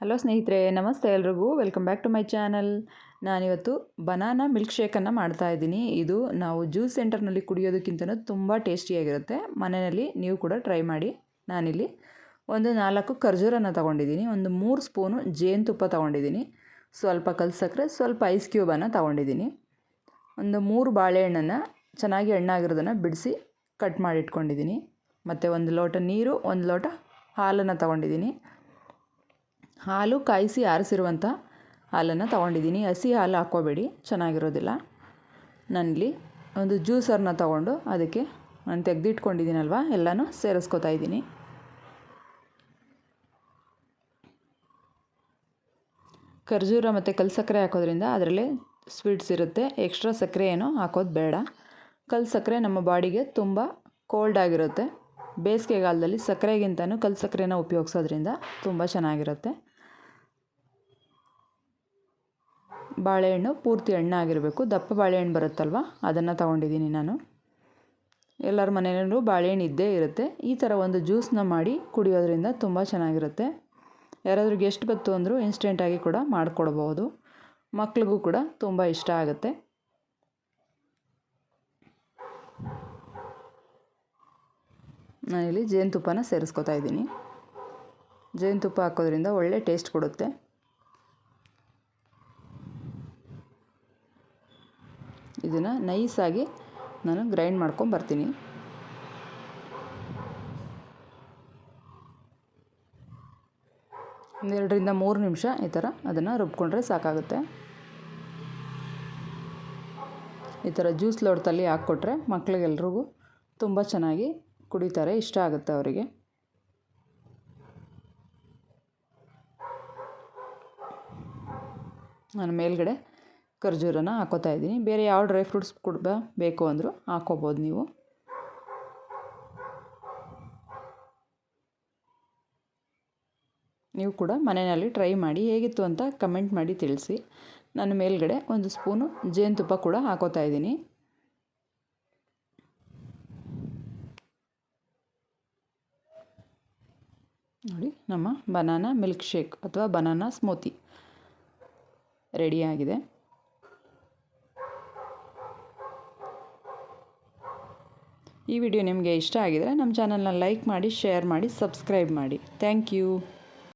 Hello ಸ್ನೇಹಿತರೆ, ನಮಸ್ತೆ ಎಲ್ರಿಗೂ. Welcome back to my channel. ನಾನಿವತ್ತು ಬನಾನಾ ಮಿಲ್ಕ್ ಶೇಕನ್ನು ಮಾಡ್ತಾಯಿದ್ದೀನಿ. ಇದು ನಾವು ಜ್ಯೂಸ್ ಸೆಂಟರ್ನಲ್ಲಿ ಕುಡಿಯೋದಕ್ಕಿಂತ ತುಂಬ ಟೇಸ್ಟಿಯಾಗಿರುತ್ತೆ. ಮನೆಯಲ್ಲಿ ನೀವು ಕೂಡ ಟ್ರೈ ಮಾಡಿ. ನಾನಿಲ್ಲಿ ಒಂದು 4 ಖರ್ಜೂರನ ತೊಗೊಂಡಿದ್ದೀನಿ, ಒಂದು 3 ಸ್ಪೂನು ಜೇನುತುಪ್ಪ ತೊಗೊಂಡಿದ್ದೀನಿ, ಸ್ವಲ್ಪ ಕಲ್ಸಕ್ಕರೆ, ಸ್ವಲ್ಪ ಐಸ್ ಕ್ಯೂಬನ್ನು ತೊಗೊಂಡಿದ್ದೀನಿ, ಒಂದು 3 ಬಾಳೆಹಣ್ಣನ್ನು ಚೆನ್ನಾಗಿ ಹಣ್ಣಾಗಿರೋದನ್ನು ಬಿಡಿಸಿ ಕಟ್ ಮಾಡಿ ಇಟ್ಕೊಂಡಿದ್ದೀನಿ, ಮತ್ತು 1 ಲೋಟ ನೀರು, 1 ಲೋಟ ಹಾಲನ್ನು ತೊಗೊಂಡಿದ್ದೀನಿ. ಹಾಲು ಕಾಯಿಸಿ ಆರಿಸಿರುವಂಥ ಹಾಲನ್ನು ತೊಗೊಂಡಿದ್ದೀನಿ. ಹಸಿ ಹಾಲು ಹಾಕ್ಕೋಬೇಡಿ, ಚೆನ್ನಾಗಿರೋದಿಲ್ಲ. ನಾನಿಲ್ಲಿ ಒಂದು ಜ್ಯೂಸರ್ನ ತೊಗೊಂಡು ಅದಕ್ಕೆ ನಾನು ತೆಗೆದಿಟ್ಕೊಂಡಿದ್ದೀನಲ್ವ ಎಲ್ಲನೂ ಸೇರಿಸ್ಕೊತಾ ಇದ್ದೀನಿ. ಖರ್ಜೂರ ಮತ್ತು ಕಲ್ಸಕ್ಕರೆ ಹಾಕೋದ್ರಿಂದ ಅದರಲ್ಲೇ ಸ್ವೀಟ್ಸ್ ಇರುತ್ತೆ. ಎಕ್ಸ್ಟ್ರಾ ಸಕ್ಕರೆ ಏನೋ ಹಾಕೋದು ಬೇಡ. ಕಲ್ಸಕ್ಕರೆ ನಮ್ಮ ಬಾಡಿಗೆ ತುಂಬ ಕೋಲ್ಡ್ ಆಗಿರುತ್ತೆ. ಬೇಸಿಗೆಗಾಲದಲ್ಲಿ ಸಕ್ಕರೆಗಿಂತನೂ ಕಲ್ಸಕ್ಕರೆನ ಉಪಯೋಗಿಸೋದ್ರಿಂದ ತುಂಬ ಚೆನ್ನಾಗಿರುತ್ತೆ. ಬಾಳೆಹಣ್ಣು ಪೂರ್ತಿ ಹಣ್ಣಾಗಿರಬೇಕು. ದಪ್ಪ ಬಾಳೆಹಣ್ಣು ಬರುತ್ತಲ್ವ, ಅದನ್ನು ತೊಗೊಂಡಿದ್ದೀನಿ ನಾನು. ಎಲ್ಲರ ಮನೆಯಲ್ಲೂ ಬಾಳೆಹಣ್ಣು ಇದ್ದೇ ಇರುತ್ತೆ. ಈ ಥರ ಒಂದು ಜ್ಯೂಸನ್ನ ಮಾಡಿ ಕುಡಿಯೋದ್ರಿಂದ ತುಂಬ ಚೆನ್ನಾಗಿರುತ್ತೆ. ಯಾರಾದರೂ ಗೆಸ್ಟ್ ಬಂತು ಅಂದರೂ ಇನ್ಸ್ಟೆಂಟಾಗಿ ಕೂಡ ಮಾಡಿಕೊಡ್ಬೋದು. ಮಕ್ಳಿಗೂ ಕೂಡ ತುಂಬ ಇಷ್ಟ ಆಗುತ್ತೆ. ನಾನಿಲ್ಲಿ ಜೇನುತುಪ್ಪನ ಸೇರಿಸ್ಕೊತಾ ಇದ್ದೀನಿ. ಜೇನುತುಪ್ಪ ಹಾಕೋದ್ರಿಂದ ಒಳ್ಳೆ ಟೇಸ್ಟ್ ಕೊಡುತ್ತೆ. ಇದನ್ನು ನೈಸಾಗಿ ನಾನು ಗ್ರೈಂಡ್ ಮಾಡ್ಕೊಂಬರ್ತೀನಿ. ಒಂದು 2ರಿಂದ 3 ನಿಮಿಷ ಈ ಥರ ಅದನ್ನು ರುಬ್ಕೊಂಡ್ರೆ ಸಾಕಾಗುತ್ತೆ. ಈ ಥರ ಜ್ಯೂಸ್ ಲೋಟದಲ್ಲಿ ಹಾಕ್ಕೊಟ್ರೆ ಮಕ್ಳಿಗೆಲ್ರಿಗೂ ತುಂಬ ಚೆನ್ನಾಗಿ ಕುಡಿತಾರೆ, ಇಷ್ಟ ಆಗುತ್ತೆ ಅವರಿಗೆ. ನಾನು ಮೇಲ್ಗಡೆ ಖರ್ಜೂರನ ಹಾಕೋತಾ ಇದ್ದೀನಿ. ಬೇರೆ ಯಾವ ಡ್ರೈ ಫ್ರೂಟ್ಸ್ ಕೂಡ ಬೇಕು ಅಂದರೂ ಹಾಕ್ಕೋಬೋದು ನೀವು. ನೀವು ಕೂಡ ಮನೆಯಲ್ಲಿ ಟ್ರೈ ಮಾಡಿ, ಹೇಗಿತ್ತು ಅಂತ ಕಮೆಂಟ್ ಮಾಡಿ ತಿಳಿಸಿ. ನಾನು ಮೇಲ್ಗಡೆ 1 ಸ್ಪೂನು ಜೇನುತುಪ್ಪ ಕೂಡ ಹಾಕೋತಾ ಇದ್ದೀನಿ. ನೋಡಿ, ನಮ್ಮ ಬನಾನಾ ಮಿಲ್ಕ್ ಶೇಕ್ ಅಥವಾ ಬನಾನಾ ಸ್ಮೂತಿ ರೆಡಿಯಾಗಿದೆ. ಈ ವಿಡಿಯೋ ನಿಮಗೆ ಇಷ್ಟ ಆಗಿದರೆ ನಮ್ಮ ಚಾನಲ್ನ ಲೈಕ್ ಮಾಡಿ, ಶೇರ್ ಮಾಡಿ, ಸಬ್ಸ್ಕ್ರೈಬ್ ಮಾಡಿ. Thank you.